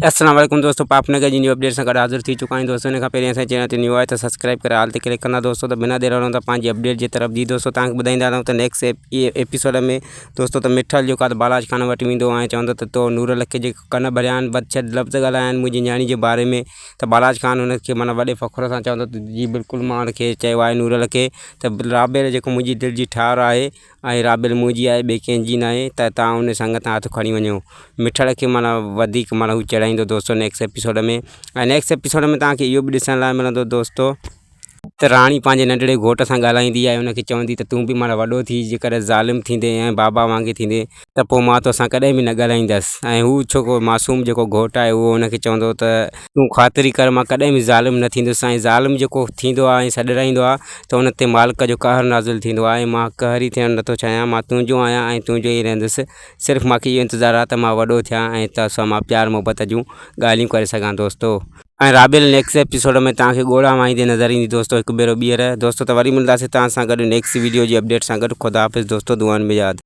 अस्सलाम वालेकुम दोस्तों, पापनगर जी न्यू अपडेट सां गॾु हाज़िर थी चुका आहियूं। दोस्तों इन खां पहिरीं असांजे चैनल ते न्यू आहे त सब्सक्राइब करे हाल ते क्लिक कंदा दोस्तों। त बिना देर रहूं त पंहिंजी अपडेट जी तरफ़ जी दोस्तों तव्हांखे ॿुधाईंदा रहूं त नेक्स्ट एपिसोड में दोस्तों त मिठल जेको आहे बालाज खान वटि वेंदो ऐं चवंदो त तो नूर लखे जे कन भरिया आहिनि, बदशद लफ़्ज़ ॻाल्हाया आहिनि मुंहिंजी न्याणी जे बारे में। त बालाज खान हुनखे माना वॾे फ़ख़ुर सां चवंदो त जी बिल्कुलु मां हुनखे चयो आहे नूर लखे त राबेल जेको मुंहिंजी दिलि जी ठार आहे ऐं राबेल मुंहिंजी आहे, ॿिए कंहिंजी न आहे। त तव्हां हुन संग तां हथु खणी वञो। मिठड़ खे माना वधीक माना हू चढ़ाईंदो दोस्तों नेक्स्ट एपिसोड में। ऐं नेक्स्ट एपिसोड में तव्हांखे इहो बि ॾिसण लाइ मिलंदो दोस्तों त राणी पंहिंजे नंढड़े घोट सां ॻाल्हाईंदी आहे, हुनखे चवंदी त तूं बि माना वॾो थी जेकर ज़ालिम थींदे ऐं बाबा वांगुरु थींदे त पोइ मां तोसां कॾहिं बि न ॻाल्हाईंदसि। ऐं हू छोको मासूम जेको घोटु आहे उहो हुनखे चवंदो त तूं ख़ातिरी कर, मां कॾहिं बि ज़ालिम न थींदुसि। ऐं ज़ालिम जेको थींदो आहे ऐं सॾराईंदो आहे त उन ते मालिक जो कहर नाज़िल थींदो आहे। मां कहरी थियणु नथो चाहियां, मां तुंहिंजो आहियां ऐं तुंहिंजो ई रहंदुसि। सिर्फ़ु मूंखे इहो इंतज़ारु आहे त मां वॾो थियां ऐं तोसां मां प्यार मुहबत जूं ॻाल्हियूं करे सघां दोस्तों। ऐं राबेल नेक्स्ट एपिसोड में तव्हांखे ॻोढ़ा माईंदे नज़र ईंदी दोस्तों हिकु भेरो ॿीहर दोस्तों। त वरी मिलंदासीं तव्हां सां गॾु नेक्स्ट वीडियो जी अपडेट सां गॾु। ख़ुदा हाफ़िज़ दोस्तों, दुआनि में यादि।